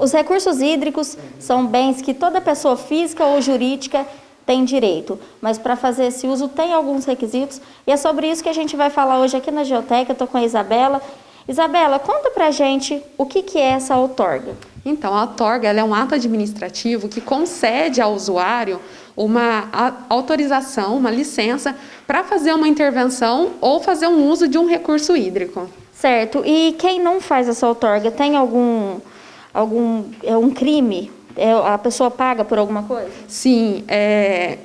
Os recursos hídricos são bens que toda pessoa física ou jurídica tem direito, mas para fazer esse uso tem alguns requisitos, e é sobre isso que a gente vai falar hoje aqui na Geoteca. Eu estou com a Isabela. Isabela, conta pra gente o que é essa outorga. Então, a outorga ela é um ato administrativo que concede ao usuário uma autorização, uma licença para fazer uma intervenção ou fazer um uso de um recurso hídrico. Certo. E quem não faz essa outorga tem um crime? A pessoa paga por alguma coisa? Sim,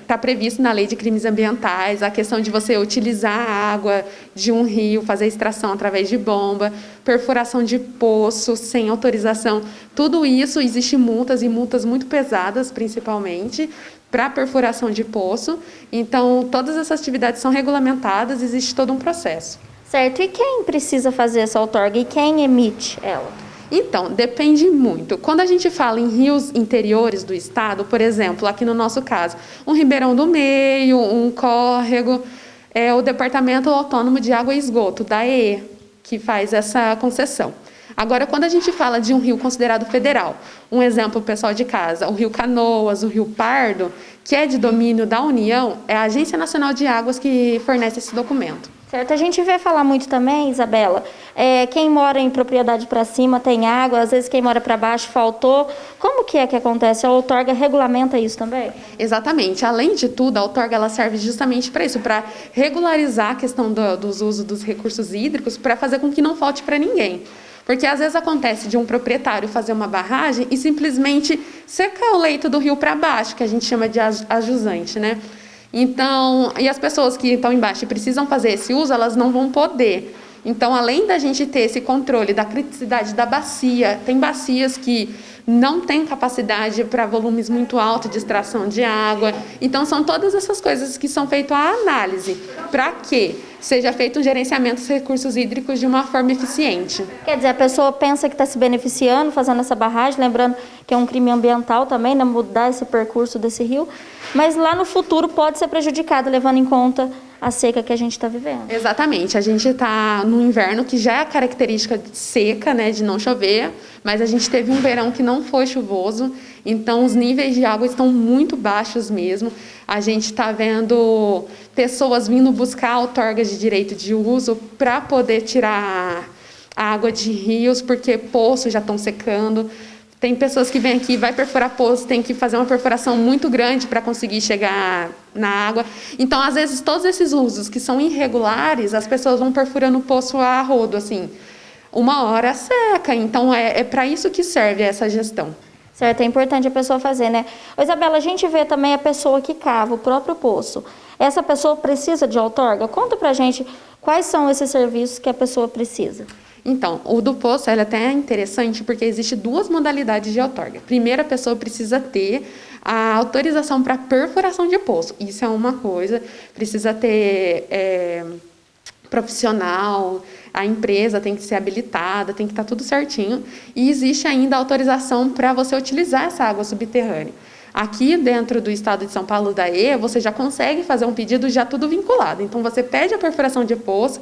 está previsto na Lei de Crimes Ambientais a questão de você utilizar a água de um rio, fazer extração através de bomba, perfuração de poço sem autorização. Tudo isso existe multas, e multas muito pesadas, principalmente, para perfuração de poço. Então, todas essas atividades são regulamentadas, existe todo um processo. Certo. E quem precisa fazer essa outorga e quem emite ela? Então, depende muito. Quando a gente fala em rios interiores do estado, por exemplo, aqui no nosso caso, um ribeirão do meio, um córrego, é o Departamento Autônomo de Água e Esgoto, DAE, que faz essa concessão. Agora, quando a gente fala de um rio considerado federal, um exemplo, pessoal de casa, o Rio Canoas, o Rio Pardo, que é de domínio da União, é a Agência Nacional de Águas que fornece esse documento. Certo, a gente vê falar muito também, Isabela, quem mora em propriedade para cima tem água, às vezes quem mora para baixo faltou. Como que acontece? A outorga regulamenta isso também? Exatamente. Além de tudo, a outorga ela serve justamente para isso, para regularizar a questão dos usos dos recursos hídricos, para fazer com que não falte para ninguém. Porque às vezes acontece de um proprietário fazer uma barragem e simplesmente secar o leito do rio para baixo, que a gente chama de ajusante, né? Então, e as pessoas que estão embaixo e precisam fazer esse uso, elas não vão poder. Então, além da gente ter esse controle da criticidade da bacia, tem bacias que não têm capacidade para volumes muito altos de extração de água. Então, são todas essas coisas que são feitas a análise para que seja feito um gerenciamento dos recursos hídricos de uma forma eficiente. Quer dizer, a pessoa pensa que está se beneficiando fazendo essa barragem, lembrando que é um crime ambiental também, né, mudar esse percurso desse rio, mas lá no futuro pode ser prejudicado, levando em conta a seca que a gente está vivendo. Exatamente, a gente está no inverno que já é a característica de seca, né, de não chover, mas a gente teve um verão que não foi chuvoso, então os níveis de água estão muito baixos mesmo. A gente está vendo pessoas vindo buscar outorgas de direito de uso para poder tirar a água de rios, porque poços já estão secando. Tem pessoas que vêm aqui, vai perfurar poço, tem que fazer uma perfuração muito grande para conseguir chegar na água. Então, às vezes, todos esses usos que são irregulares, as pessoas vão perfurando o poço a rodo, assim, uma hora seca. Então, é para isso que serve essa gestão. Certo, é importante a pessoa fazer, né? Ô, Isabela, a gente vê também a pessoa que cava o próprio poço. Essa pessoa precisa de outorga? Conta pra gente quais são esses serviços que a pessoa precisa. Então, o do poço é até interessante porque existe duas modalidades de outorga. Primeiro, a pessoa precisa ter a autorização para perfuração de poço. Isso é uma coisa, precisa ter profissional, a empresa tem que ser habilitada, tem que estar tudo certinho. E existe ainda a autorização para você utilizar essa água subterrânea. Aqui dentro do estado de São Paulo, DAE, você já consegue fazer um pedido já tudo vinculado. Então, você pede a perfuração de poço,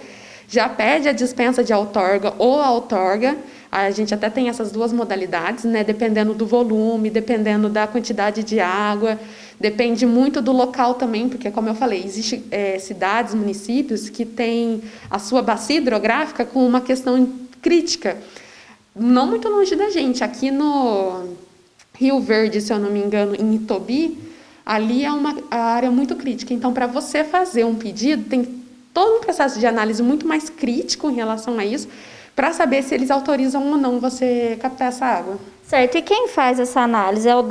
já pede a dispensa de outorga ou a outorga. A gente até tem essas duas modalidades, né? Dependendo do volume, dependendo da quantidade de água, depende muito do local também, porque, como eu falei, existem cidades, municípios que têm a sua bacia hidrográfica com uma questão crítica, não muito longe da gente. Aqui no Rio Verde, se eu não me engano, em Itobi, ali é uma área muito crítica. Então, para você fazer um pedido, tem todo um processo de análise muito mais crítico em relação a isso, para saber se eles autorizam ou não você captar essa água. Certo, e quem faz essa análise? É o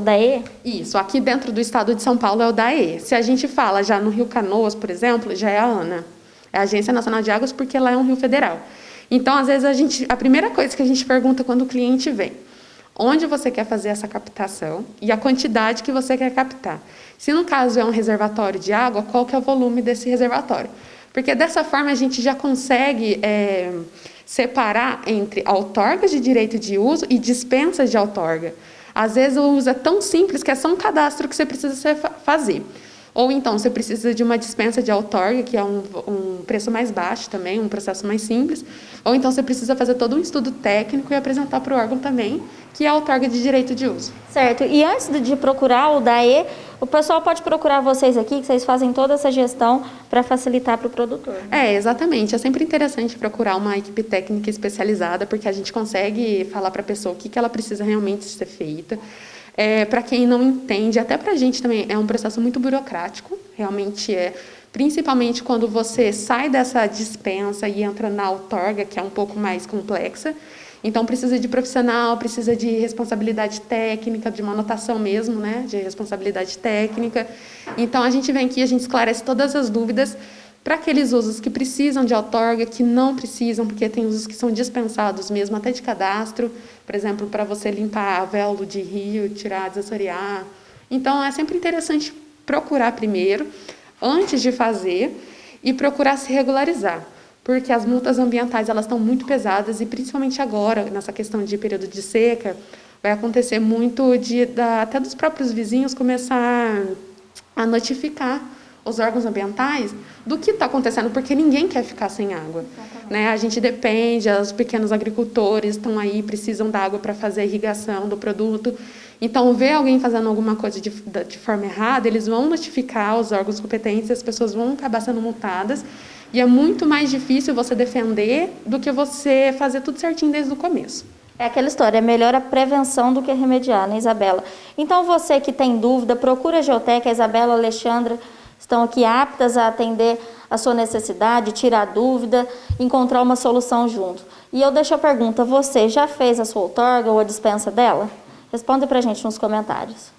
DAE? Isso, aqui dentro do estado de São Paulo é o DAE. Se a gente fala já no Rio Canoas, por exemplo, já é a ANA, é a Agência Nacional de Águas, porque lá é um rio federal. Então, às vezes, a primeira coisa que a gente pergunta quando o cliente vem, onde você quer fazer essa captação e a quantidade que você quer captar. Se no caso é um reservatório de água, qual que é o volume desse reservatório? Porque dessa forma a gente já consegue separar entre outorgas de direito de uso e dispensas de outorga. Às vezes o uso é tão simples que é só um cadastro que você precisa fazer. Ou então você precisa de uma dispensa de outorga, que é um preço mais baixo também, um processo mais simples. Ou então você precisa fazer todo um estudo técnico e apresentar para o órgão também, que é a outorga de direito de uso. Certo. E antes de procurar o DAE, o pessoal pode procurar vocês aqui, que vocês fazem toda essa gestão para facilitar para o produtor. Exatamente. É sempre interessante procurar uma equipe técnica especializada, porque a gente consegue falar para a pessoa o que ela precisa realmente ser feita. Para quem não entende, até para a gente também, é um processo muito burocrático, realmente é. Principalmente quando você sai dessa dispensa e entra na outorga, que é um pouco mais complexa. Então, precisa de profissional, precisa de responsabilidade técnica, de uma anotação mesmo, né, de responsabilidade técnica. Então, a gente vem aqui, a gente esclarece todas as dúvidas para aqueles usos que precisam de outorga, que não precisam, porque tem usos que são dispensados mesmo, até de cadastro, por exemplo, para você limpar véolo de rio, tirar, desassorear. Então, é sempre interessante procurar primeiro, antes de fazer, e procurar se regularizar. Porque as multas ambientais elas estão muito pesadas e principalmente agora, nessa questão de período de seca, vai acontecer muito até dos próprios vizinhos começar a notificar os órgãos ambientais do que está acontecendo, porque ninguém quer ficar sem água. Né? A gente depende, os pequenos agricultores estão aí, precisam da água para fazer a irrigação do produto. Então, ver alguém fazendo alguma coisa de forma errada, eles vão notificar os órgãos competentes, as pessoas vão acabar sendo multadas. E é muito mais difícil você defender do que você fazer tudo certinho desde o começo. É aquela história, é melhor a prevenção do que remediar, né, Isabela? Então, você que tem dúvida, procura a Geoteca, a Isabela, a Alexandra estão aqui aptas a atender a sua necessidade, tirar dúvida, encontrar uma solução junto. E eu deixo a pergunta, você já fez a sua outorga ou a dispensa dela? Responda pra gente nos comentários.